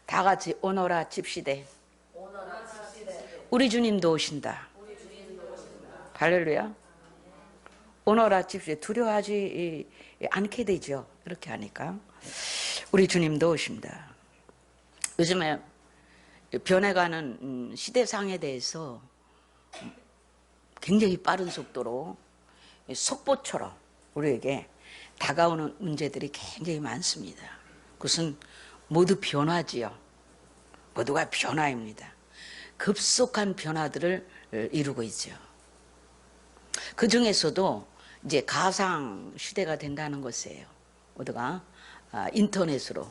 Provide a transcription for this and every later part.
다 같이 오너라 집시대. 우리 주님도 오신다. 할렐루야. 오너라 집시대. 두려워하지 않게 되죠. 이렇게 하니까. 우리 주님도 오신다. 요즘에 변해가는 시대상에 대해서 굉장히 빠른 속도로 속보처럼 우리에게 다가오는 문제들이 굉장히 많습니다. 그것은 모두 변화지요. 모두가 변화입니다. 급속한 변화들을 이루고 있죠. 그 중에서도 이제 가상 시대가 된다는 것이에요. 모두가 인터넷으로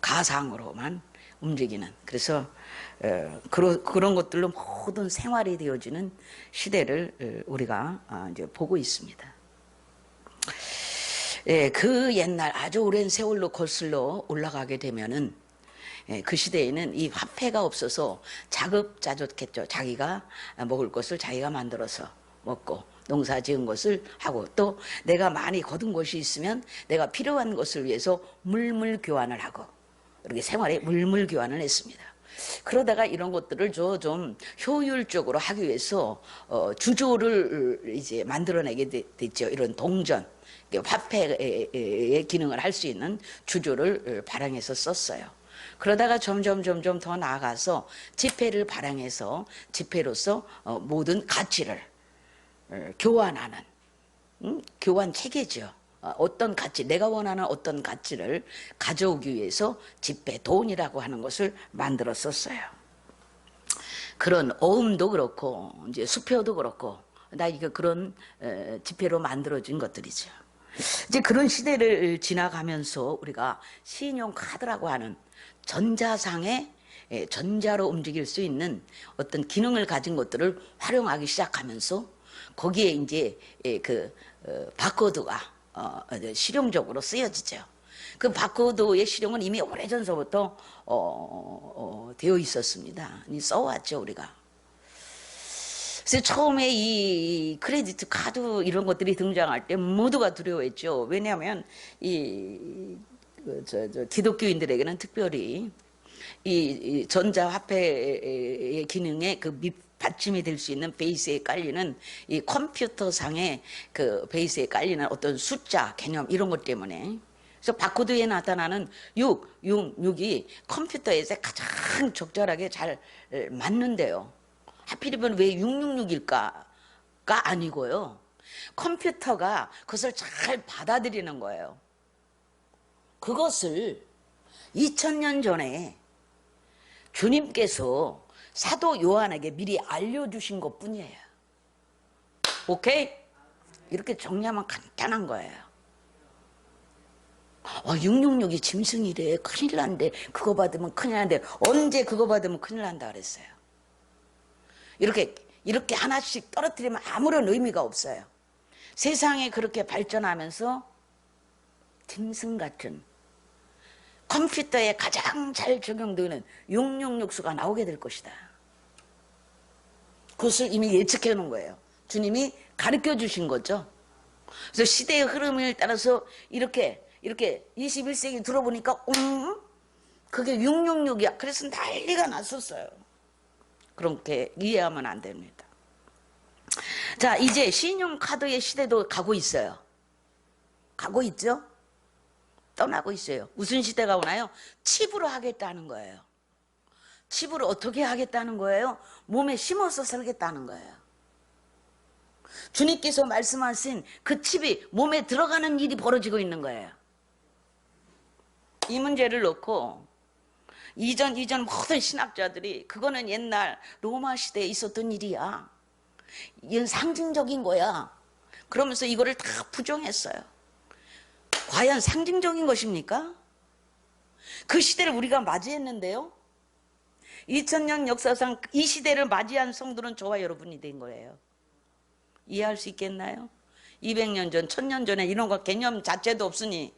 가상으로만 움직이는, 그래서 그런 것들로 모든 생활이 되어지는 시대를 우리가 이제 보고 있습니다. 그 옛날 아주 오랜 세월로 거슬러 올라가게 되면은 그 시대에는 이 화폐가 없어서 자급자족했죠. 자기가 먹을 것을 자기가 만들어서 먹고 농사 지은 것을 하고, 또 내가 많이 거둔 것이 있으면 내가 필요한 것을 위해서 물물 교환을 하고, 이렇게 생활에 물물 교환을 했습니다. 그러다가 이런 것들을 좀 효율적으로 하기 위해서 주조를 이제 만들어내게 됐죠. 이런 동전, 화폐의 기능을 할 수 있는 주조를 발행해서 썼어요. 그러다가 점점 더 나아가서 지폐를 발행해서 지폐로서 모든 가치를 교환하는 교환 체계죠. 어떤 가치, 내가 원하는 어떤 가치를 가져오기 위해서 지폐, 돈이라고 하는 것을 만들었었어요. 그런 어음도 그렇고 이제 수표도 그렇고 다 이게 그런 지폐로 만들어진 것들이죠. 이제 그런 시대를 지나가면서 우리가 신용카드라고 하는 전자상의 전자로 움직일 수 있는 어떤 기능을 가진 것들을 활용하기 시작하면서 거기에 이제 그 바코드가 실용적으로 쓰여지죠. 그 바코드의 실용은 이미 오래전서부터 되어 있었습니다. 써왔죠, 우리가. 그래서 처음에 이 크레디트 카드 이런 것들이 등장할 때 모두가 두려워했죠. 왜냐하면 기독교인들에게는 특별히 이 전자화폐의 기능에 그 받침이 될 수 있는 베이스에 깔리는 이 컴퓨터상의 그 베이스에 깔리는 어떤 숫자, 개념 이런 것 때문에, 그래서 바코드에 나타나는 6이 컴퓨터에서 가장 적절하게 잘 맞는데요. 하필이면 왜 666일까가 아니고요. 컴퓨터가 그것을 잘 받아들이는 거예요. 그것을 2000년 전에 주님께서 사도 요한에게 미리 알려주신 것 뿐이에요. 오케이? 이렇게 정리하면 간단한 거예요. 666이 짐승이래. 큰일 난대. 그거 받으면 큰일 난대. 언제 그거 받으면 큰일 난다 그랬어요. 이렇게 하나씩 떨어뜨리면 아무런 의미가 없어요. 세상이 그렇게 발전하면서 짐승 같은 컴퓨터에 가장 잘 적용되는 666수가 나오게 될 것이다. 그것을 이미 예측해 놓은 거예요. 주님이 가르쳐 주신 거죠. 그래서 시대의 흐름을 따라서 이렇게 21세기 들어보니까 그게 666이야. 그래서 난리가 났었어요. 그렇게 이해하면 안 됩니다. 자, 이제 신용카드의 시대도 가고 있어요. 가고 있죠? 떠나고 있어요. 무슨 시대가 오나요? 칩으로 하겠다는 거예요. 칩으로 어떻게 하겠다는 거예요? 몸에 심어서 살겠다는 거예요. 주님께서 말씀하신 그 칩이 몸에 들어가는 일이 벌어지고 있는 거예요. 이 문제를 놓고 이전 모든 신학자들이 그거는 옛날 로마 시대에 있었던 일이야. 이건 상징적인 거야. 그러면서 이거를 다 부정했어요. 과연 상징적인 것입니까? 그 시대를 우리가 맞이했는데요. 2000년 역사상 이 시대를 맞이한 성도는 저와 여러분이 된 거예요. 이해할 수 있겠나요? 200년 전, 1000년 전에 이런 거 개념 자체도 없으니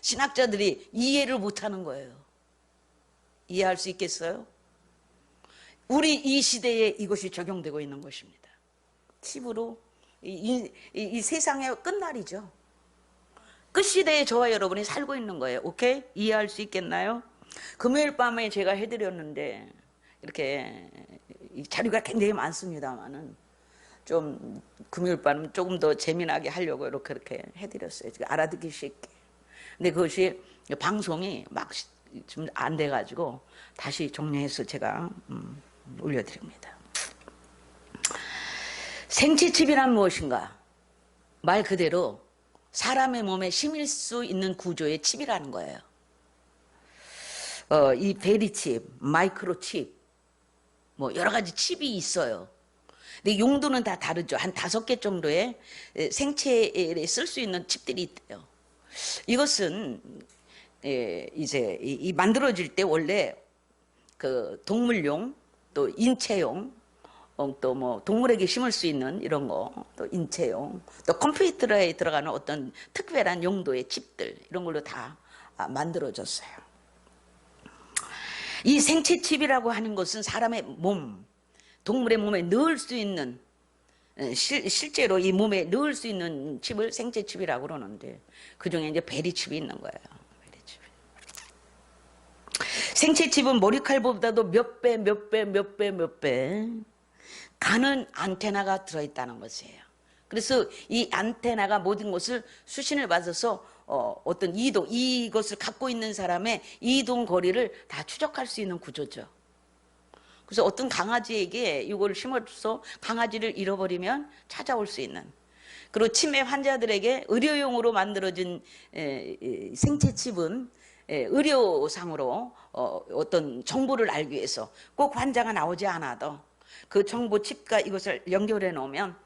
신학자들이 이해를 못하는 거예요. 이해할 수 있겠어요? 우리 이 시대에 이것이 적용되고 있는 것입니다. 칩으로 이 세상의 끝날이죠. 끝시대에 저와 여러분이 살고 있는 거예요. 오케이? 이해할 수 있겠나요? 금요일 밤에 제가 해드렸는데 이렇게 이 자료가 굉장히 많습니다만은 좀 금요일 밤은 조금 더 재미나게 하려고 이렇게 해드렸어요. 알아듣기 쉽게. 근데 그것이 방송이 막 좀 안 돼가지고 다시 정리해서 제가 올려드립니다. 생체칩이란 무엇인가? 말 그대로 사람의 몸에 심을 수 있는 구조의 칩이라는 거예요. 이 베리칩, 마이크로칩, 뭐 여러 가지 칩이 있어요. 근데 용도는 다 다르죠. 한 5개 정도의 생체에 쓸 수 있는 칩들이 있대요. 이것은 이제 이 만들어질 때 원래 그 동물용, 또 인체용, 또 뭐 동물에게 심을 수 있는 이런 거, 또 인체용, 또 컴퓨터에 들어가는 어떤 특별한 용도의 칩들 이런 걸로 다 만들어졌어요. 이 생체칩이라고 하는 것은 사람의 몸, 동물의 몸에 넣을 수 있는, 실제로 이 몸에 넣을 수 있는 칩을 생체칩이라고 그러는데 그 중에 이제 베리칩이 있는 거예요. 생체칩은 머리칼보다도 몇 배 가는 안테나가 들어있다는 것이에요. 그래서 이 안테나가 모든 것을 수신을 받아서 어떤 이동, 이것을 갖고 있는 사람의 이동 거리를 다 추적할 수 있는 구조죠. 그래서 어떤 강아지에게 이걸 심어서 강아지를 잃어버리면 찾아올 수 있는, 그리고 치매 환자들에게 의료용으로 만들어진 생체칩은 의료상으로 어떤 정보를 알기 위해서 꼭 환자가 나오지 않아도 그 정보 칩과 이것을 연결해 놓으면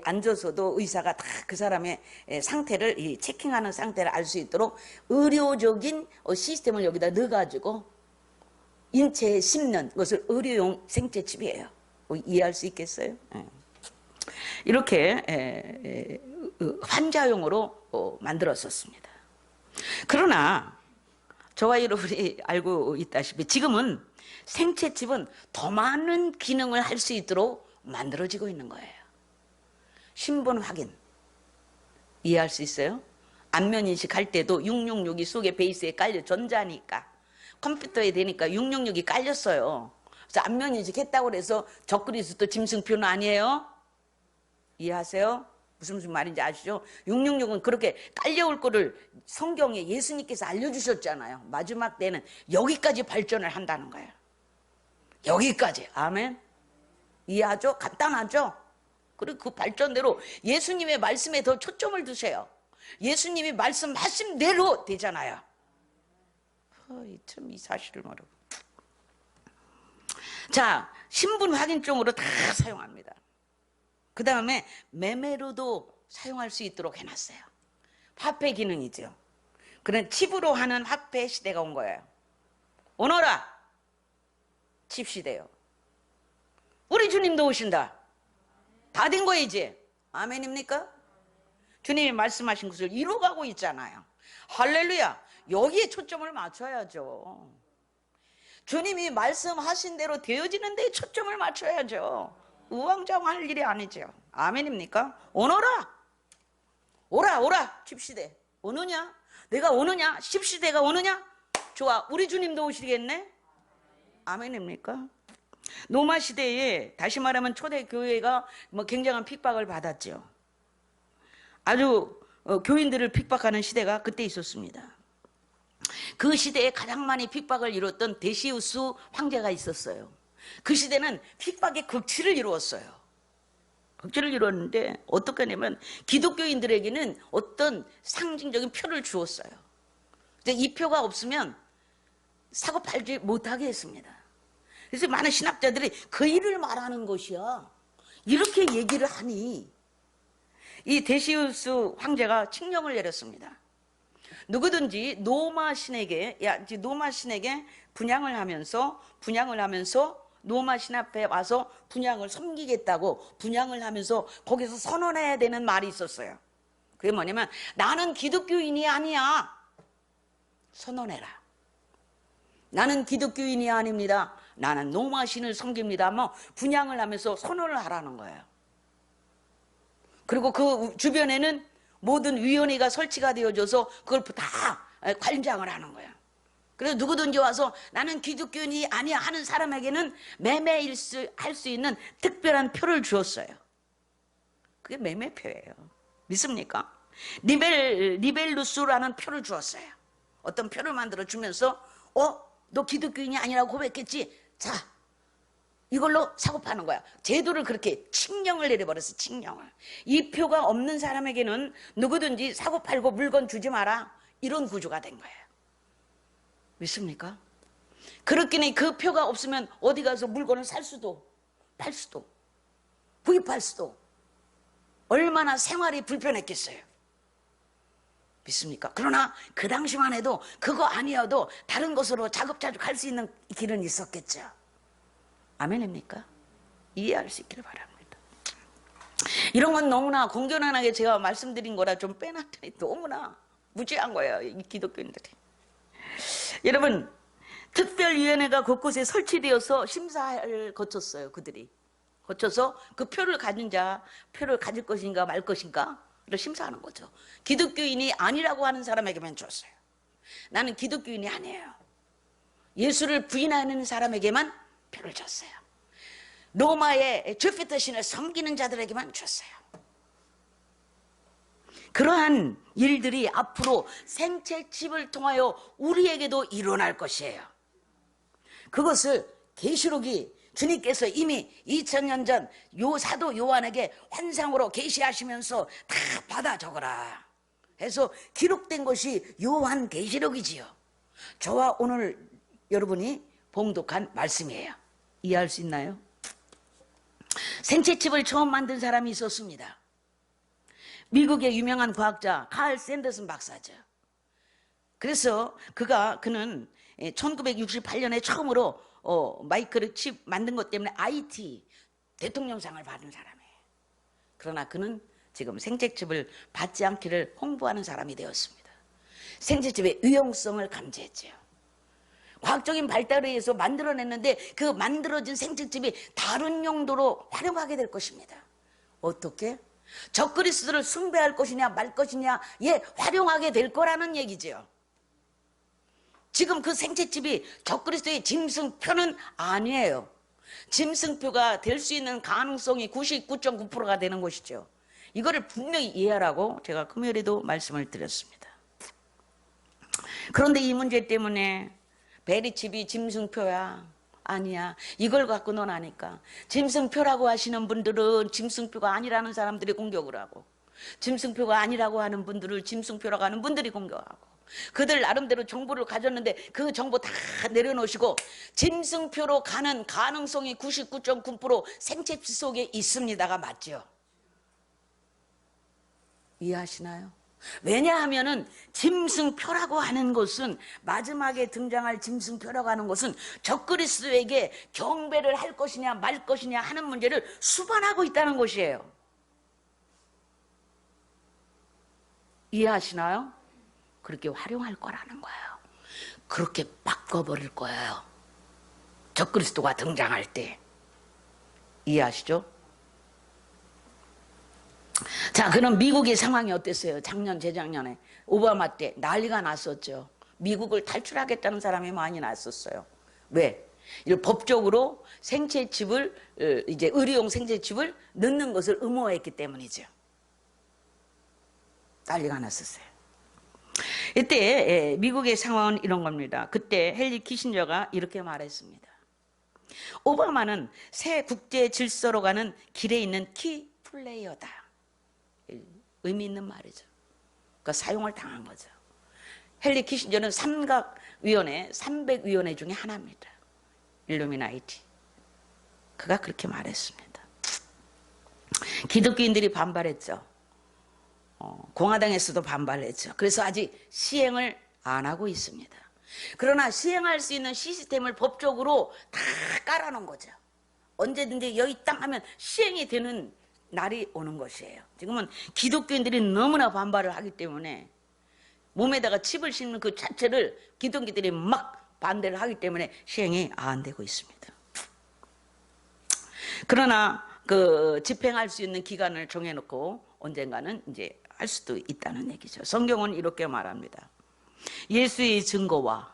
앉아서도 의사가 다 그 사람의 상태를 체킹하는 상태를 알 수 있도록 의료적인 시스템을 여기다 넣어가지고 인체에 심는 것을 의료용 생체칩이에요. 이해할 수 있겠어요? 이렇게 환자용으로 만들었었습니다. 그러나 저와 여러분이 알고 있다시피 지금은 생체칩은 더 많은 기능을 할 수 있도록 만들어지고 있는 거예요. 신분 확인 이해할 수 있어요? 안면 인식할 때도 666이 속에 베이스에 깔려, 전자니까 컴퓨터에 되니까 666이 깔렸어요. 그래서 안면 인식했다고 해서 적그리스도 짐승표는 아니에요. 이해하세요? 무슨 말인지 아시죠? 666은 그렇게 깔려올 거를 성경에 예수님께서 알려주셨잖아요. 마지막 때는 여기까지 발전을 한다는 거예요. 여기까지. 아멘. 이해하죠? 간단하죠? 그리고 그 발전대로 예수님의 말씀에 더 초점을 두세요. 예수님이 말씀하신대로 되잖아요. 참 이 사실을 모르고. 자, 신분 확인증으로 다 사용합니다. 그 다음에 매매로도 사용할 수 있도록 해놨어요. 화폐 기능이죠. 그런 칩으로 하는 화폐 시대가 온 거예요. 오너라 칩 시대요. 우리 주님도 오신다. 다 된 거예요 이제. 아멘입니까? 주님이 말씀하신 것을 이루어가고 있잖아요. 할렐루야. 여기에 초점을 맞춰야죠. 주님이 말씀하신 대로 되어지는 데에 초점을 맞춰야죠. 우왕좌왕할 일이 아니죠. 아멘입니까? 오너라. 오라 칩시대. 오느냐? 내가 오느냐? 칩시대가 오느냐? 좋아. 우리 주님도 오시겠네? 아멘입니까? 노마 시대에 다시 말하면 초대 교회가 뭐 굉장한 핍박을 받았죠. 아주 교인들을 핍박하는 시대가 그때 있었습니다. 그 시대에 가장 많이 핍박을 이뤘던 데시우스 황제가 있었어요. 그 시대는 핍박의 극치를 이루었어요. 극치를 이루었는데 어떻게 하냐면 기독교인들에게는 어떤 상징적인 표를 주었어요. 근데 이 표가 없으면 사고 팔지 못하게 했습니다. 그래서 많은 신학자들이 그 일을 말하는 것이야. 이렇게 얘기를 하니 이 데시우스 황제가 칙령을 내렸습니다. 누구든지 노마 신에게 분양을 하면서 노마 신 앞에 와서 분양을 섬기겠다고 분양을 하면서 거기서 선언해야 되는 말이 있었어요. 그게 뭐냐면 나는 기독교인이 아니야. 선언해라. 나는 기독교인이 아닙니다. 나는 노마 신을 섬깁니다. 뭐 분양을 하면서 선언을 하라는 거예요. 그리고 그 주변에는 모든 위원회가 설치가 되어져서 그걸 다 관장을 하는 거예요. 그래서 누구든지 와서 나는 기독교인이 아니야 하는 사람에게는 할 수 있는 특별한 표를 주었어요. 그게 매매표예요. 믿습니까? 리벨루스라는 표를 주었어요. 어떤 표를 만들어 주면서 너 기독교인이 아니라고 고백했지? 자, 이걸로 사고 파는 거야. 제도를 그렇게 칙령을 내려버렸어. 칙령을. 이 표가 없는 사람에게는 누구든지 사고 팔고 물건 주지 마라, 이런 구조가 된 거예요. 믿습니까? 그렇기는 그 표가 없으면 어디 가서 물건을 살 수도 팔 수도 구입할 수도 얼마나 생활이 불편했겠어요. 믿습니까? 그러나 그 당시만 해도 그거 아니어도 다른 곳으로 자급자족 할 수 있는 길은 있었겠죠. 아멘입니까? 이해할 수 있기를 바랍니다. 이런 건 너무나 공견하게 제가 말씀드린 거라 좀 빼놨더니 너무나 무지한 거예요, 이 기독교인들이. 여러분, 특별위원회가 곳곳에 설치되어서 심사를 거쳤어요. 그들이 거쳐서 그 표를 가진 자, 표를 가질 것인가 말 것인가 를 심사하는 거죠. 기독교인이 아니라고 하는 사람에게만 줬어요. 나는 기독교인이 아니에요, 예수를 부인하는 사람에게만 표를 줬어요. 로마의 주피터 신을 섬기는 자들에게만 줬어요. 그러한 일들이 앞으로 생채집을 통하여 우리에게도 일어날 것이에요. 그것을 계시록이 주님께서 이미 2000년 전 요 사도 요한에게 환상으로 계시하시면서 다 받아 적어라 해서 기록된 것이 요한 계시록이지요. 저와 오늘 여러분이 봉독한 말씀이에요. 이해할 수 있나요? 생채집을 처음 만든 사람이 있었습니다. 미국의 유명한 과학자 칼 샌더슨 박사죠. 그래서 그는 1968년에 처음으로 마이크로 칩 만든 것 때문에 IT 대통령상을 받은 사람이에요. 그러나 그는 지금 생채집을 받지 않기를 홍보하는 사람이 되었습니다. 생채집의 위험성을 감지했죠. 과학적인 발달에 의해서 만들어냈는데 그 만들어진 생채집이 다른 용도로 활용하게 될 것입니다. 어떻게? 적그리스도를 숭배할 것이냐 말 것이냐에 활용하게 될 거라는 얘기죠. 지금 그 생채집이 적그리스도의 짐승표는 아니에요. 짐승표가 될 수 있는 가능성이 99.9%가 되는 것이죠. 이거를 분명히 이해하라고 제가 금요일에도 말씀을 드렸습니다. 그런데 이 문제 때문에 베리칩이 짐승표야 아니야 이걸 갖고 논하니까 짐승표라고 하시는 분들은 짐승표가 아니라는 사람들이 공격을 하고, 짐승표가 아니라고 하는 분들을 짐승표라고 하는 분들이 공격하고, 그들 나름대로 정보를 가졌는데 그 정보 다 내려놓으시고 짐승표로 가는 가능성이 99.9% 생채집 속에 있습니다가 맞죠? 이해하시나요? 왜냐하면은 짐승표라고 하는 것은, 마지막에 등장할 짐승표라고 하는 것은 적그리스도에게 경배를 할 것이냐 말 것이냐 하는 문제를 수반하고 있다는 것이에요. 이해하시나요? 그렇게 활용할 거라는 거예요. 그렇게 바꿔버릴 거예요, 적그리스도가 등장할 때. 이해하시죠? 자, 그럼 미국의 상황이 어땠어요? 작년, 재작년에 오바마 때 난리가 났었죠. 미국을 탈출하겠다는 사람이 많이 났었어요. 왜? 법적으로 생채집을, 이제 의료용 생채집을 넣는 것을 의무화했기 때문이죠. 난리가 났었어요. 이때 미국의 상황은 이런 겁니다. 그때 헨리 키신저가 이렇게 말했습니다. 오바마는 새 국제 질서로 가는 길에 있는 키 플레이어다. 의미 있는 말이죠. 그러니까 사용을 당한 거죠. 헨리 키신저는 삼각위원회, 300위원회 중에 하나입니다. 일루미나이티. 그가 그렇게 말했습니다. 기독교인들이 반발했죠. 공화당에서도 반발했죠. 그래서 아직 시행을 안 하고 있습니다. 그러나 시행할 수 있는 시스템을 법적으로 다 깔아놓은 거죠. 언제든지 여기 땅 하면 시행이 되는 날이 오는 것이에요. 지금은 기독교인들이 너무나 반발을 하기 때문에 몸에다가 칩을 심는 그 자체를 기독교인들이 막 반대를 하기 때문에 시행이 안 되고 있습니다. 그러나 그 집행할 수 있는 기간을 정해놓고 언젠가는 이제 할 수도 있다는 얘기죠. 성경은 이렇게 말합니다. 예수의 증거와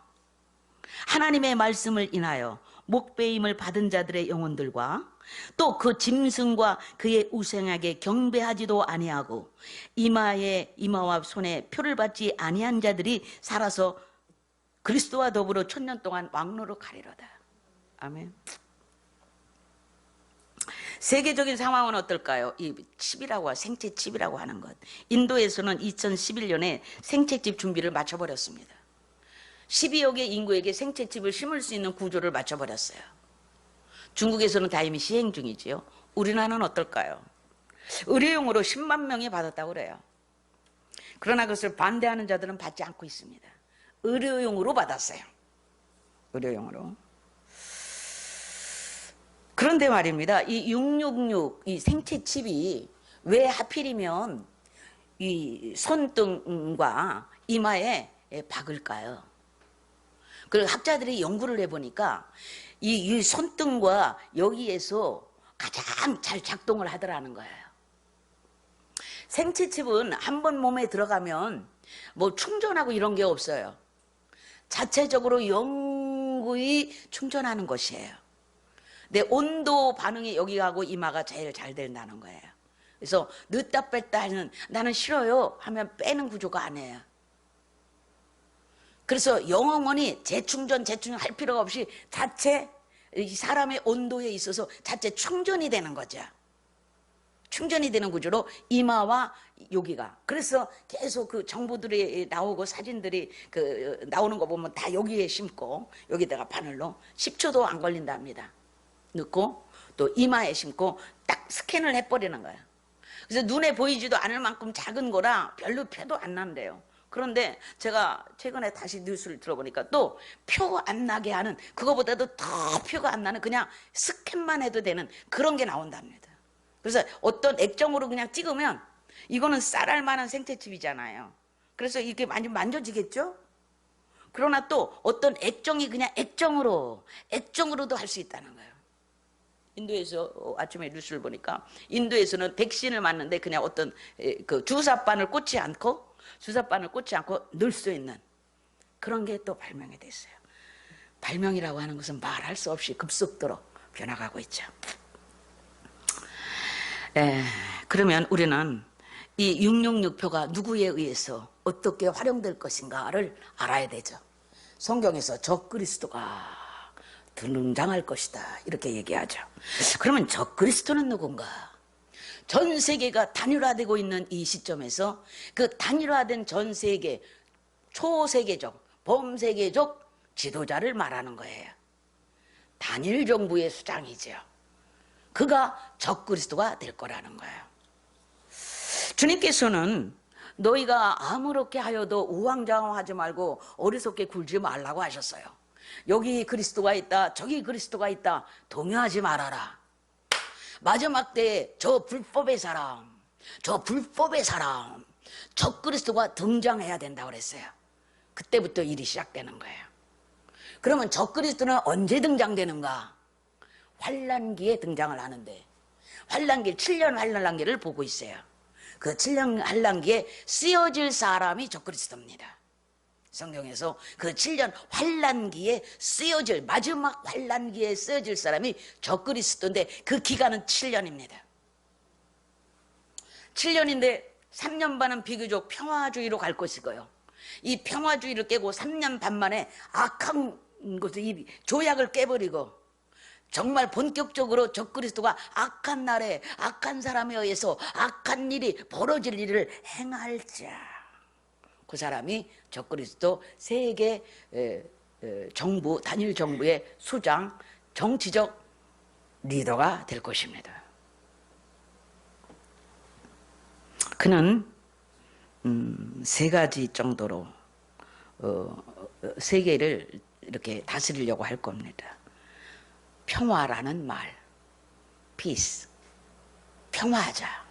하나님의 말씀을 인하여 목배임을 받은 자들의 영혼들과 또 그 짐승과 그의 우상에게 경배하지도 아니하고 이마와 손에 표를 받지 아니한 자들이 살아서 그리스도와 더불어 천년 동안 왕노로 가리로다. 아멘. 세계적인 상황은 어떨까요? 이 칩이라고 생체 칩이라고 하는 것. 인도에서는 2011년에 생체칩 준비를 마쳐버렸습니다. 12억의 인구에게 생체칩을 심을 수 있는 구조를 마쳐버렸어요. 중국에서는 다 이미 시행 중이지요. 우리나라는 어떨까요? 의료용으로 10만 명이 받았다고 그래요. 그러나 그것을 반대하는 자들은 받지 않고 있습니다. 의료용으로 받았어요. 의료용으로. 그런데 말입니다. 이 666, 이 생체칩이 왜 하필이면 이 손등과 이마에 박을까요? 그리고 학자들이 연구를 해보니까 이 손등과 여기에서 가장 잘 작동을 하더라는 거예요. 생체칩은 한번 몸에 들어가면 뭐 충전하고 이런 게 없어요. 자체적으로 영구히 충전하는 것이에요. 내 온도 반응이 여기하고 이마가 제일 잘 된다는 거예요. 그래서 넣다 뺐다 하는 나는 싫어요 하면 빼는 구조가 아니에요. 그래서 영원히 재충전 할 필요가 없이 자체 이 사람의 온도에 있어서 자체 충전이 되는 거죠. 충전이 되는 구조로 이마와 여기가. 그래서 계속 그 정보들이 나오고 사진들이 그 나오는 거 보면 다 여기에 심고 여기다가 바늘로 10초도 안 걸린답니다. 넣고 또 이마에 심고 딱 스캔을 해버리는 거예요. 그래서 눈에 보이지도 않을 만큼 작은 거라 별로 표도 안 난대요. 그런데 제가 최근에 다시 뉴스를 들어보니까 또 표 안 나게 하는, 그거보다도 더 표가 안 나는 그냥 스캔만 해도 되는 그런 게 나온답니다. 그래서 어떤 액정으로 그냥 찍으면 이거는 쌀알 만한 생체칩이잖아요. 그래서 이렇게 만져지겠죠? 그러나 또 어떤 액정이 그냥 액정으로도 할 수 있다는 거예요. 인도에서 아침에 뉴스를 보니까 인도에서는 백신을 맞는데 그냥 어떤 그 주사바늘 꽂지 않고 넣을 수 있는 그런 게 또 발명이 됐어요. 발명이라고 하는 것은 말할 수 없이 급속도로 변화가고 있죠. 그러면 우리는 이 666표가 누구에 의해서 어떻게 활용될 것인가를 알아야 되죠. 성경에서 적그리스도가 등장할 것이다 이렇게 얘기하죠. 그러면 적그리스도는 누군가? 전 세계가 단일화되고 있는 이 시점에서 그 단일화된 전 세계 초세계적 범세계적 지도자를 말하는 거예요. 단일 정부의 수장이죠. 그가 적그리스도가 될 거라는 거예요. 주님께서는 너희가 아무렇게 하여도 우왕좌왕하지 말고 어리석게 굴지 말라고 하셨어요. 여기 그리스도가 있다 저기 그리스도가 있다 동요하지 말아라. 마지막 때에 저 불법의 사람 적그리스도가 등장해야 된다고 그랬어요. 그때부터 일이 시작되는 거예요. 그러면 적그리스도는 언제 등장되는가? 환란기에 등장을 하는데, 환란기 7년 환란기를 보고 있어요. 그 7년 환란기에 쓰여질 사람이 적그리스도입니다. 성경에서 그 7년 환란기에 쓰여질, 마지막 환란기에 쓰여질 사람이 적그리스도인데 그 기간은 7년입니다. 7년인데 3년 반은 비교적 평화주의로 갈 것이고요. 이 평화주의를 깨고 3년 반 만에 악한 것을, 이 조약을 깨버리고 정말 본격적으로 적그리스도가 악한 날에 악한 사람에 의해서 악한 일이 벌어질 일을 행할 자, 그 사람이 적그리스도 세계 정부, 단일 정부의 수장, 정치적 리더가 될 것입니다. 그는 세 가지 정도로 세계를 이렇게 다스리려고 할 겁니다. 평화라는 말, peace, 평화하자.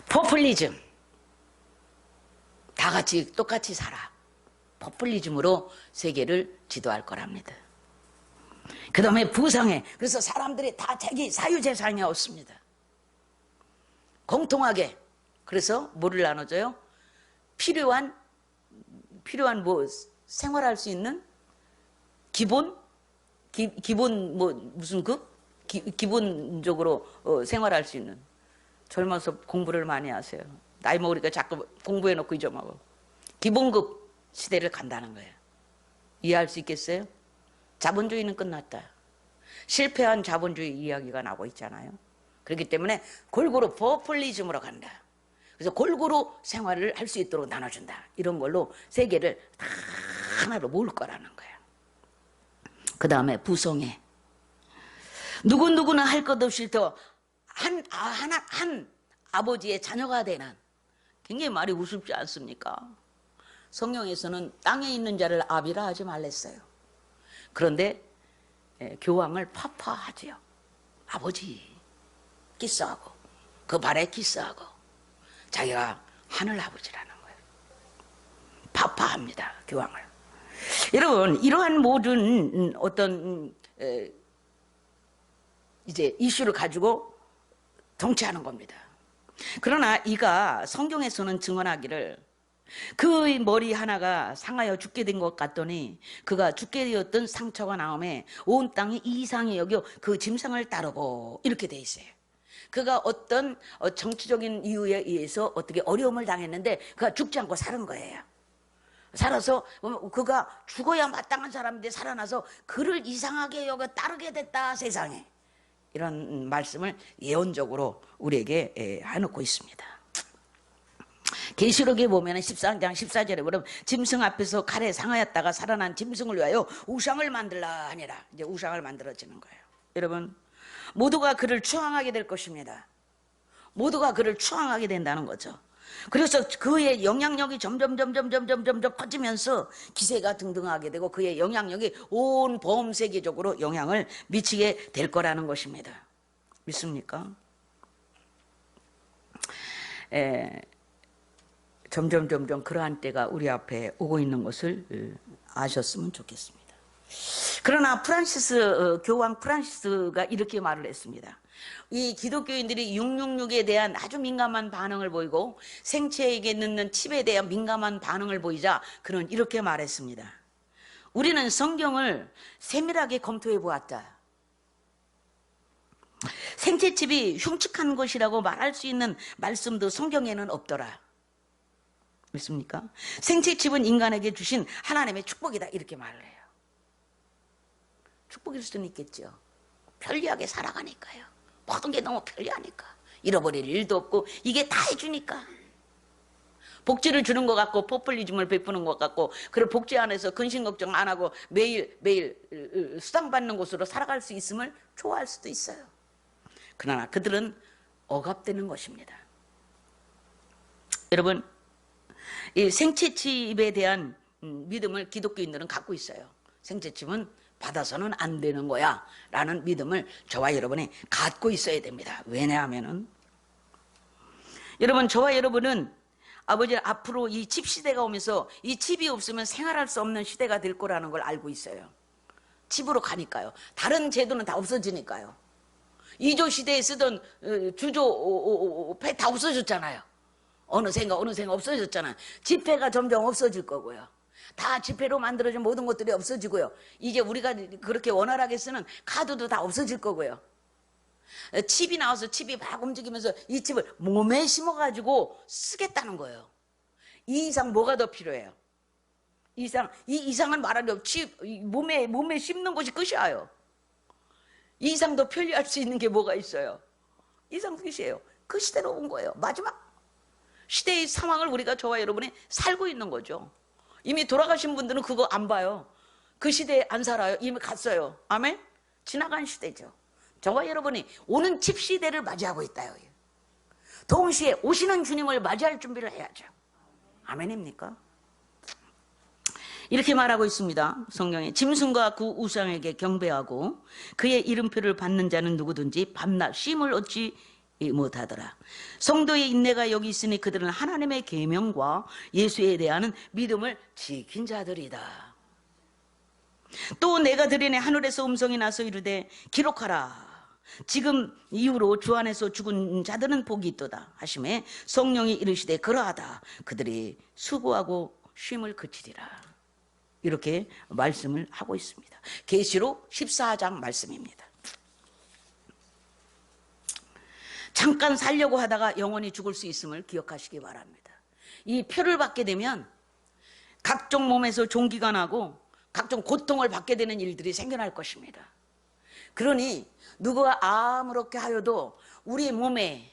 포퓰리즘, 다 같이 똑같이 살아. 포퓰리즘으로 세계를 지도할 거랍니다. 그 다음에 부상해. 그래서 사람들이 다 자기 사유재산이 없습니다. 공통하게. 그래서 뭐를 나눠줘요? 필요한 필요한 뭐 생활할 수 있는 기본 뭐 무슨 기본적으로 생활할 수 있는. 젊어서 공부를 많이 하세요. 나이 먹으니까 자꾸 공부해놓고 잊어먹어. 기본급 시대를 간다는 거예요. 이해할 수 있겠어요? 자본주의는 끝났다. 실패한 자본주의 이야기가 나오고 있잖아요. 그렇기 때문에 골고루 포퓰리즘으로 간다. 그래서 골고루 생활을 할 수 있도록 나눠준다. 이런 걸로 세계를 다 하나로 모을 거라는 거예요. 그 다음에 부성애. 누구누구나 할 것 없이 더 한 아버지의 자녀가 되는, 굉장히 말이 우습지 않습니까? 성경에서는 땅에 있는 자를 아비라 하지 말랬어요. 그런데 교황을 파파하지요. 아버지 키스하고 그 발에 키스하고 자기가 하늘 아버지라는 거예요. 파파합니다, 교황을. 여러분, 이러한 모든 어떤 이제 이슈를 가지고 정치하는 겁니다. 그러나 이가 성경에서는 증언하기를 그 머리 하나가 상하여 죽게 된 것 같더니 그가 죽게 되었던 상처가 나오매 온 땅이 이상히 여겨 그 짐승을 따르고, 이렇게 돼 있어요. 그가 어떤 정치적인 이유에 의해서 어떻게 어려움을 당했는데 그가 죽지 않고 사는 거예요. 살아서 그가 죽어야 마땅한 사람인데 살아나서 그를 이상하게 여겨 따르게 됐다, 세상에. 이런 말씀을 예언적으로 우리에게 해놓고 있습니다. 계시록에 보면 13장 14절에 보면 짐승 앞에서 칼에 상하였다가 살아난 짐승을 위하여 우상을 만들라 하니라. 이제 우상을 만들어지는 거예요. 여러분, 모두가 그를 추앙하게 될 것입니다. 모두가 그를 추앙하게 된다는 거죠. 그래서 그의 영향력이 점점 커지면서 기세가 등등하게 되고 그의 영향력이 온 범세계적으로 영향을 미치게 될 거라는 것입니다. 믿습니까? 점점 그러한 때가 우리 앞에 오고 있는 것을 아셨으면 좋겠습니다. 그러나 교황 프란시스가 이렇게 말을 했습니다. 이 기독교인들이 666에 대한 아주 민감한 반응을 보이고 생체에게 넣는 칩에 대한 민감한 반응을 보이자 그는 이렇게 말했습니다. 우리는 성경을 세밀하게 검토해 보았다. 생체칩이 흉측한 것이라고 말할 수 있는 말씀도 성경에는 없더라. 믿습니까? 생체칩은 인간에게 주신 하나님의 축복이다, 이렇게 말을 해요. 축복일 수는 있겠죠. 편리하게 살아가니까요. 모든 게 너무 편리하니까. 잃어버릴 일도 없고 이게 다 해주니까. 복지를 주는 것 같고 포퓰리즘을 베푸는 것 같고, 그리고 복지 안에서 근심 걱정 안 하고 매일 수당받는 곳으로 살아갈 수 있음을 좋아할 수도 있어요. 그러나 그들은 억압되는 것입니다. 여러분, 이 생체칩에 대한 믿음을 기독교인들은 갖고 있어요. 생체칩은 받아서는 안 되는 거야 라는 믿음을 저와 여러분이 갖고 있어야 됩니다. 왜냐하면은 여러분, 저와 여러분은 아버지 앞으로 이 칩 시대가 오면서 이 칩이 없으면 생활할 수 없는 시대가 될 거라는 걸 알고 있어요. 칩으로 가니까요. 다른 제도는 다 없어지니까요. 2조 시대에 쓰던 주조 폐 다 없어졌잖아요. 어느샌가 없어졌잖아요. 지폐가 점점 없어질 거고요. 다 지폐로 만들어진 모든 것들이 없어지고요. 이제 우리가 그렇게 원활하게 쓰는 카드도 다 없어질 거고요. 칩이 나와서 칩이 막 움직이면서 이 칩을 몸에 심어가지고 쓰겠다는 거예요. 이 이상 뭐가 더 필요해요? 이 이상은 말하려고 칩, 몸에 심는 것이 끝이에요. 이 이상 더 편리할 수 있는 게 뭐가 있어요? 이 이상 끝이에요. 그 시대로 온 거예요. 마지막 시대의 상황을 우리가 저와 여러분이 살고 있는 거죠. 이미 돌아가신 분들은 그거 안 봐요. 그 시대에 안 살아요. 이미 갔어요. 아멘? 지나간 시대죠. 저와 여러분이 오는 칩 시대를 맞이하고 있다요. 동시에 오시는 주님을 맞이할 준비를 해야죠. 아멘입니까? 이렇게 말하고 있습니다. 성경에 짐승과 그 우상에게 경배하고 그의 이름표를 받는 자는 누구든지 밤낮 쉼을 얻지 못하더라. 성도의 인내가 여기 있으니 그들은 하나님의 계명과 예수에 대한 믿음을 지킨 자들이다. 또 내가 들으니 하늘에서 음성이 나서 이르되 기록하라. 지금 이후로 주 안에서 죽은 자들은 복이 있도다 하시매 성령이 이르시되 그러하다. 그들이 수고하고 쉼을 그치리라. 이렇게 말씀을 하고 있습니다. 계시록 14장 말씀입니다. 잠깐 살려고 하다가 영원히 죽을 수 있음을 기억하시기 바랍니다. 이 표를 받게 되면 각종 몸에서 종기가 나고 각종 고통을 받게 되는 일들이 생겨날 것입니다. 그러니 누구가 아무렇게 하여도 우리 몸에,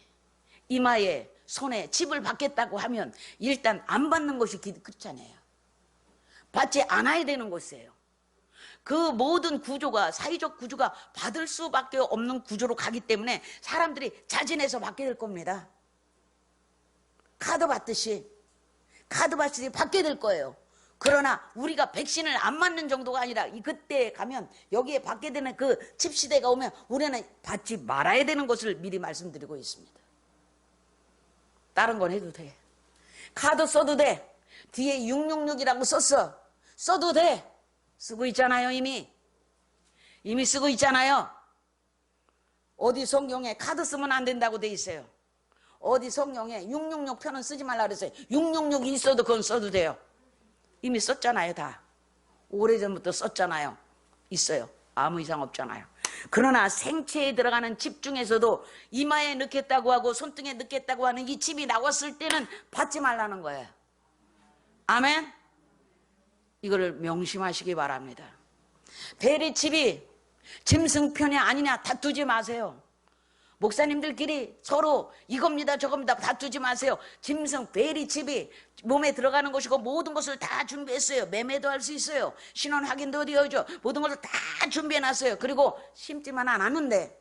이마에, 손에 칩을 받겠다고 하면 일단 안 받는 것이 그렇잖아요. 받지 않아야 되는 것이에요. 그 모든 구조가, 사회적 구조가 받을 수밖에 없는 구조로 가기 때문에 사람들이 자진해서 받게 될 겁니다. 카드 받듯이 받게 될 거예요. 그러나 우리가 백신을 안 맞는 정도가 아니라 그때 가면 여기에 받게 되는 그 칩 시대가 오면 우리는 받지 말아야 되는 것을 미리 말씀드리고 있습니다. 다른 건 해도 돼. 카드 써도 돼. 뒤에 666이라고 썼어. 써도 돼. 쓰고 있잖아요. 이미 쓰고 있잖아요. 어디 성경에 카드 쓰면 안 된다고 돼 있어요. 어디 성경에 666 표는 쓰지 말라 그랬어요. 666이 있어도 그건 써도 돼요. 이미 썼잖아요. 다 오래전부터 썼잖아요. 있어요. 아무 이상 없잖아요. 그러나 생체에 들어가는 칩 중에서도 이마에 넣겠다고 하고 손등에 넣겠다고 하는 이 칩이 나왔을 때는 받지 말라는 거예요. 아멘. 이거를 명심하시기 바랍니다. 베리 칩이 짐승편이 아니냐 다투지 마세요. 목사님들끼리 서로 이겁니다 저겁니다 다투지 마세요. 짐승 베리 칩이 몸에 들어가는 것이고 모든 것을 다 준비했어요. 매매도 할 수 있어요. 신원 확인도 되어죠. 모든 것을 다 준비해놨어요. 그리고 심지만 않았는데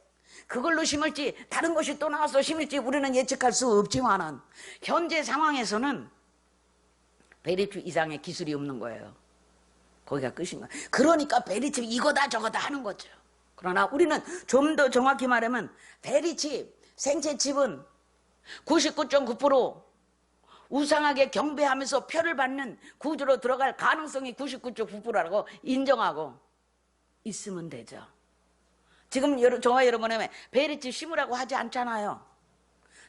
그걸로 심을지 다른 것이 또 나와서 심을지 우리는 예측할 수 없지만은 현재 상황에서는 베리 칩 이상의 기술이 없는 거예요. 거기가 끝인 거예요. 그러니까 베리 칩 이거다 저거다 하는 거죠. 그러나 우리는 좀 더 정확히 말하면 베리칩, 생체칩은 99.9% 우상하게 경배하면서 표를 받는 구조로 들어갈 가능성이 99.9%라고 인정하고 있으면 되죠. 지금 저와 여러분은 베리칩 심으라고 하지 않잖아요.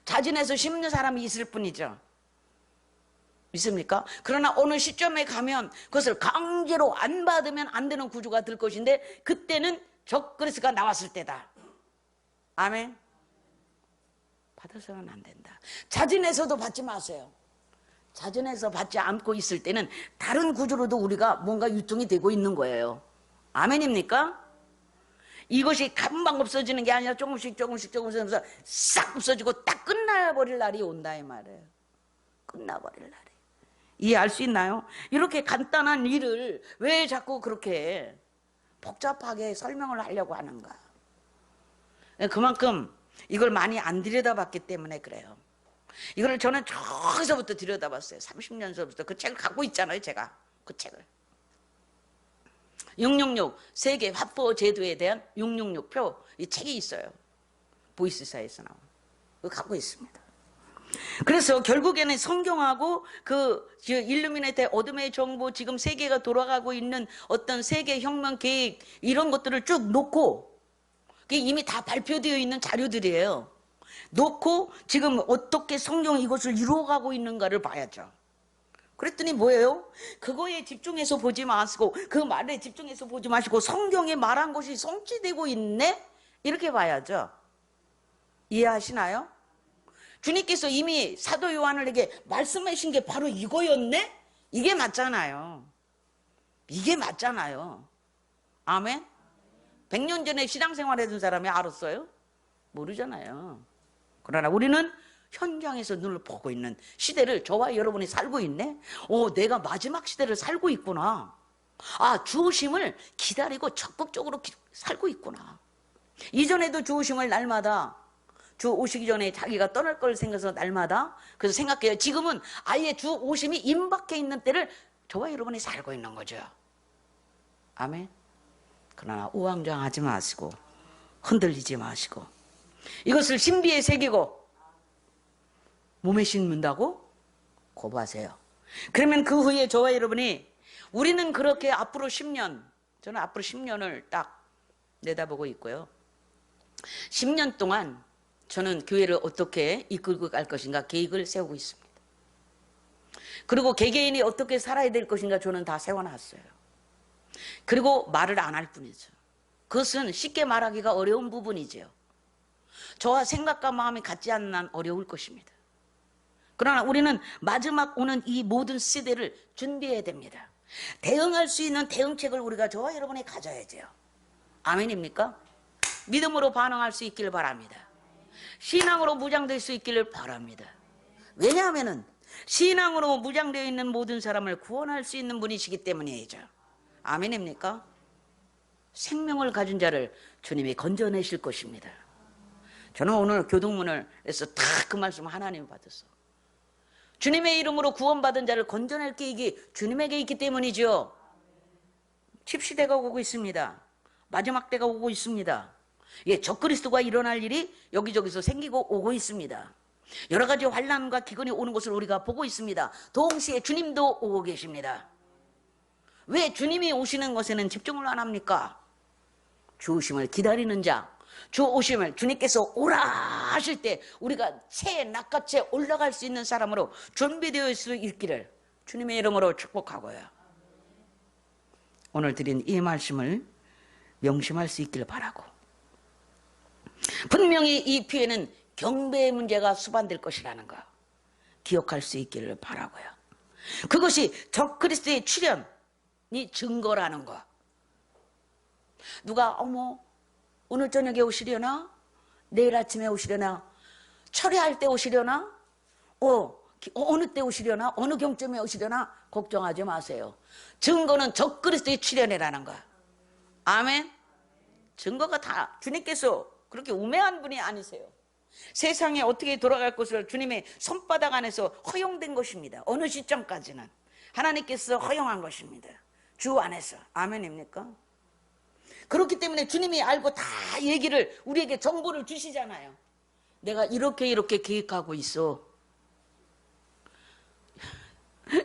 자진해서 심는 사람이 있을 뿐이죠. 믿습니까? 그러나 어느 시점에 가면 그것을 강제로 안 받으면 안 되는 구조가 될 것인데 그때는 적그리스가 나왔을 때다. 아멘. 받아서는 안 된다. 자진해서도 받지 마세요. 자진해서 받지 않고 있을 때는 다른 구조로도 우리가 뭔가 유통이 되고 있는 거예요. 아멘입니까? 이것이 금방 없어지는 게 아니라 조금씩 하면서 싹 없어지고 딱 끝나버릴 날이 온다 이 말이에요. 끝나버릴 날이. 이해할 수 있나요? 이렇게 간단한 일을 왜 자꾸 그렇게 복잡하게 설명을 하려고 하는가? 그만큼 이걸 많이 안 들여다봤기 때문에 그래요. 이걸 저는 저기서부터 들여다봤어요. 30년 전부터 그 책을 갖고 있잖아요. 제가 그 책을 666 세계 화포 제도에 대한 666표 이 책이 있어요. 보이스사에서 나온 그거 갖고 있습니다. 그래서 결국에는 성경하고 그 일루미네이트 어둠의 정보 지금 세계가 돌아가고 있는 어떤 세계 혁명 계획 이런 것들을 쭉 놓고 그게 이미 다 발표되어 있는 자료들이에요. 놓고 지금 어떻게 성경이 이것을 이루어가고 있는가를 봐야죠. 그랬더니 뭐예요? 그거에 집중해서 보지 마시고 그 말에 집중해서 보지 마시고 성경에 말한 것이 성취되고 있네? 이렇게 봐야죠. 이해하시나요? 주님께서 이미 사도 요한에게 말씀하신 게 바로 이거였네? 이게 맞잖아요. 이게 맞잖아요. 아멘? 100년 전에 신앙생활 했던 사람이 알았어요? 모르잖아요. 그러나 우리는 현장에서 눈을 보고 있는 시대를 저와 여러분이 살고 있네? 내가 마지막 시대를 살고 있구나. 주오심을 기다리고 적극적으로 살고 있구나. 이전에도 주오심을 날마다 주 오시기 전에 자기가 떠날 걸 생각해서 날마다 그래서 생각해요. 지금은 아예 주 오심이 임박해 있는 때를 저와 여러분이 살고 있는 거죠. 아멘. 그러나 우왕좌왕하지 마시고 흔들리지 마시고 이것을 신비에 새기고 몸에 심는다고 고부하세요. 그러면 그 후에 저와 여러분이 우리는 그렇게 앞으로 10년 저는 앞으로 10년을 딱 내다보고 있고요. 10년 동안 저는 교회를 어떻게 이끌고 갈 것인가 계획을 세우고 있습니다. 그리고 개개인이 어떻게 살아야 될 것인가 저는 다 세워놨어요. 그리고 말을 안 할 뿐이죠. 그것은 쉽게 말하기가 어려운 부분이죠. 저와 생각과 마음이 같지 않는 한 어려울 것입니다. 그러나 우리는 마지막 오는 이 모든 시대를 준비해야 됩니다. 대응할 수 있는 대응책을 우리가 저와 여러분이 가져야죠. 아멘입니까? 믿음으로 반응할 수 있기를 바랍니다. 신앙으로 무장될 수 있기를 바랍니다. 왜냐하면 신앙으로 무장되어 있는 모든 사람을 구원할 수 있는 분이시기 때문이죠. 아멘입니까? 생명을 가진 자를 주님이 건져내실 것입니다. 저는 오늘 교동문을 해서 다 그 말씀 하나님 받았어. 주님의 이름으로 구원받은 자를 건져낼 계획이 주님에게 있기 때문이죠. 칩시대가 오고 있습니다. 마지막 때가 오고 있습니다. 예, 적그리스도가 일어날 일이 여기저기서 생기고 오고 있습니다. 여러 가지 환난과 기근이 오는 것을 우리가 보고 있습니다. 동시에 주님도 오고 계십니다. 왜 주님이 오시는 것에는 집중을 안 합니까? 주 오심을 기다리는 자, 주 오심을 주님께서 오라 하실 때 우리가 새에 낚아채 올라갈 수 있는 사람으로 준비되어 있을 수 있기를 주님의 이름으로 축복하고요. 오늘 드린 이 말씀을 명심할 수 있기를 바라고, 분명히 이 피에는 경배의 문제가 수반될 것이라는 거 기억할 수 있기를 바라고요. 그것이 적그리스도의 출현이 증거라는 거. 누가 어머 오늘 저녁에 오시려나? 내일 아침에 오시려나? 철회할 때 오시려나? 어느 때 오시려나? 어느 경점에 오시려나? 걱정하지 마세요. 증거는 적그리스도의 출현이라는 거. 아멘. 증거가 다 주님께서 그렇게 우매한 분이 아니세요. 세상에 어떻게 돌아갈 것을 주님의 손바닥 안에서 허용된 것입니다. 어느 시점까지는 하나님께서 허용한 것입니다. 주 안에서. 아멘입니까? 그렇기 때문에 주님이 알고 다 얘기를 우리에게 정보를 주시잖아요. 내가 이렇게 계획하고 있어.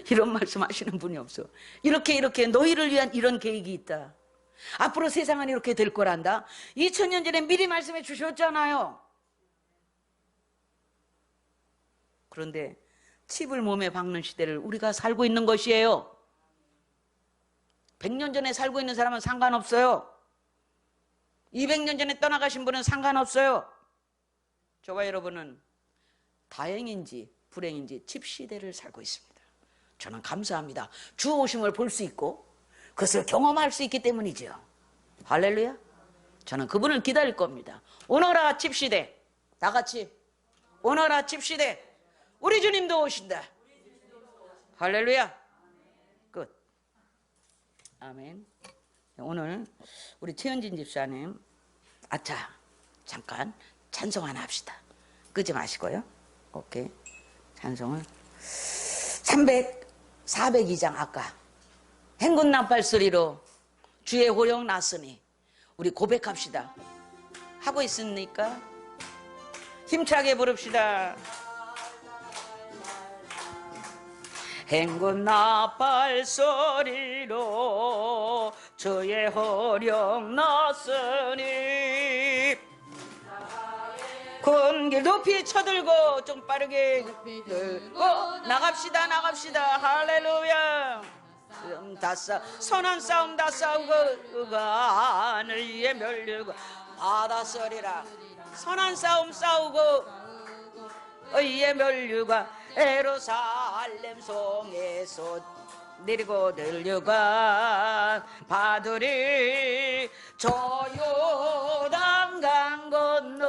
이런 말씀 하시는 분이 없어. 이렇게 너희를 위한 이런 계획이 있다. 앞으로 세상은 이렇게 될 거란다. 2000년 전에 미리 말씀해 주셨잖아요. 그런데 칩을 몸에 박는 시대를 우리가 살고 있는 것이에요. 100년 전에 살고 있는 사람은 상관없어요. 200년 전에 떠나가신 분은 상관없어요. 저와 여러분은 다행인지 불행인지 칩 시대를 살고 있습니다. 저는 감사합니다. 주 오심을 볼 수 있고 그것을 경험할 수 있기 때문이죠. 할렐루야. 저는 그분을 기다릴 겁니다. 오너라 칩 시대. 다 같이 오너라 칩 시대. 우리 주님도 오신다. 할렐루야. 끝. 아멘. 오늘 우리 최현진 집사님 아차 잠깐 찬송 하나 합시다. 끄지 마시고요. 오케이. 찬송을 402장 아까 행군 나팔 소리로 주의 호령 났으니 우리 고백합시다. 하고 있습니까? 힘차게 부릅시다. 행군 나팔 소리로 주의 호령 났으니 군길 높이 쳐들고 좀 빠르게 들고 나갑시다. 할렐루야. 선한 싸움 다 싸우고 하늘 위에 멸류관 바다 서리라. 선한 싸움 싸우고 의의 멸류관 예루살렘 성에서 내리고 들려간 바들이 저 요단강 건너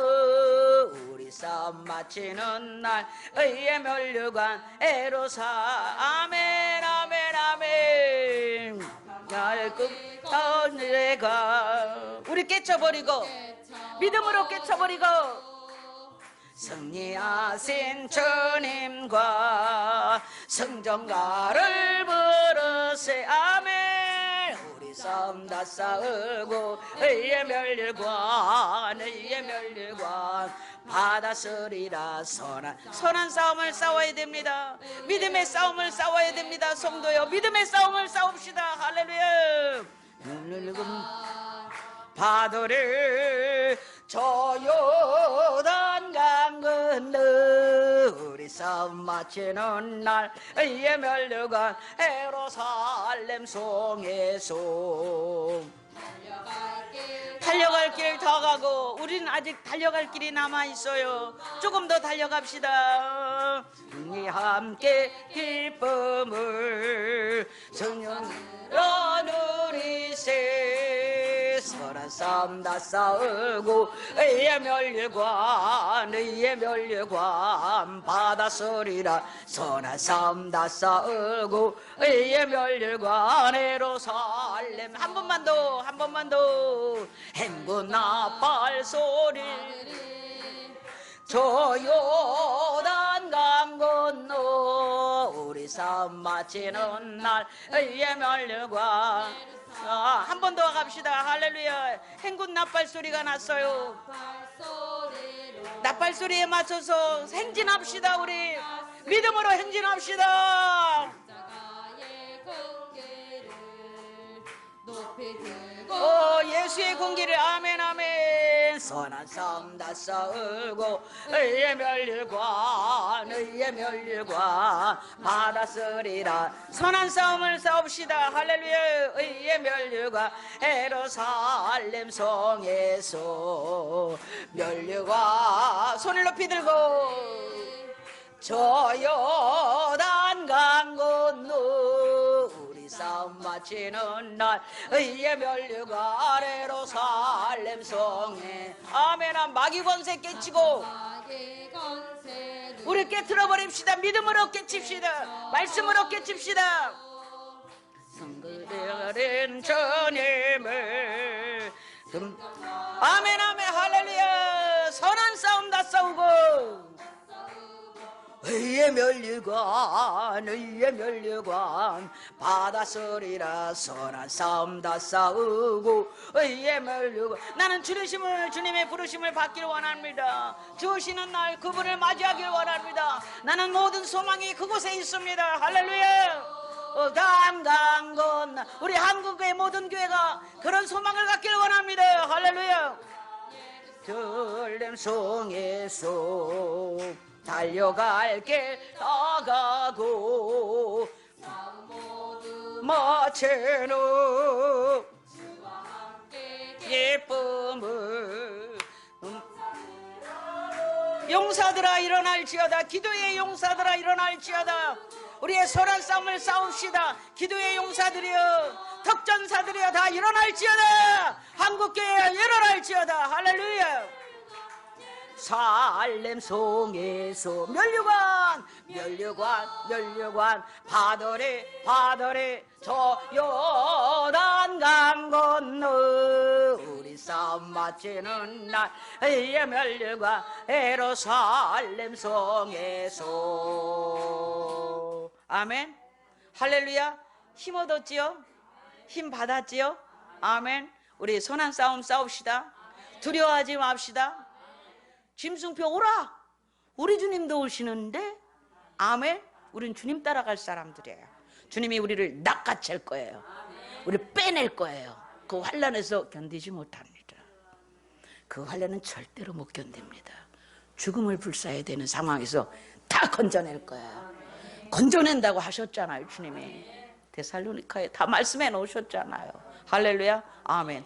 우리 싸움 마치는 날 의의 멸류관 아멘 날 끝내가 우리 깨쳐버리고 믿음으로 깨쳐버리고 승리하신 주님과 성전가를 부르세. 아멘. 우리 싸움 다 싸우고 의의 멸류관 바다 서리라. 선한 싸움을 싸워야 됩니다. 믿음의 싸움을 싸워야 됩니다. 성도여 믿음의 싸움을 싸웁시다. 할렐루야. 바다를 저 요단강 건너 우리 싸움 마치는 날 예멸류관 예루살렘 성에서 달려갈 길 다 가고 우리는 아직 달려갈 길이 남아있어요. 조금 더 달려갑시다. 이 함께 기쁨을 성령으로 누리세. 선한 싸움 다 싸우고 예멸류관 받았으리라. 선한 싸움 다 싸우고 예멸류관 예루살렘. 한 번만 더 행군 나팔 소리 저 요단 강 건너 우리 싸움 마치는 날 예멸류관. 한 번 더 갑시다. 할렐루야. 행군 나팔 소리가 났어요. 나팔 소리에 맞춰서 행진합시다. 우리 믿음으로 행진합시다. 예수의 공기를 아멘 아멘. 선한 싸움 다 싸우고 예멸류관 받았으리라. 선한 싸움을 싸웁시다. 할렐루야. 예멸류관 예루살렘 성에서 멸류관 손을 높이 들고 저 요단 강 건너 우리 싸움 마치는 날 예멸류관 예루살렘 성에 아멘. 마귀 권세 깨치고 우리 깨트려 버립시다. 믿음으로 깨칩시다. 말씀으로 깨칩시다. 성그대는 주님을 아멘 아멘 할렐루야. 선한 싸움 다 싸우고 예멸류관 받았으리라. 선한 싸움 다 싸우고 예멸류관. 나는 주님의 부르심을 받기를 원합니다. 주시는 날 그분을 맞이하길 원합니다. 나는 모든 소망이 그곳에 있습니다. 할렐루야. 강강 건너 우리 한국의 모든 교회가 그런 소망을 갖기를 원합니다. 할렐루야. 들림송에서 달려갈 길 다 가고 마치는 예쁨을 용사들아 일어날지어다. 기도의 용사들아 일어날지어다. 우리의 선한 싸움을 싸웁시다. 기도의 용사들이여 덕전사들이여 다 일어날지어다. 한국교회 일어날지어다. 할렐루야. 살렘 성에서 멸류관 받으래 저 요단 강 건너 우리 싸움 마치는 날 멸류관 예루살렘 성에서 아멘 할렐루야. 힘 얻었지요? 힘 받았지요? 아멘. 우리 선한 싸움 싸웁시다. 두려워하지 맙시다. 짐승표 오라. 우리 주님도 오시는데 아멘. 우린 주님 따라갈 사람들이에요. 주님이 우리를 낚아챌 거예요. 우리를 빼낼 거예요. 그 환난에서 견디지 못합니다. 그 환난은 절대로 못 견딥니다. 죽음을 불사해야 되는 상황에서 다 건져낼 거예요. 건져낸다고 하셨잖아요. 주님이 데살로니카에 다 말씀해 놓으셨잖아요. 할렐루야 아멘.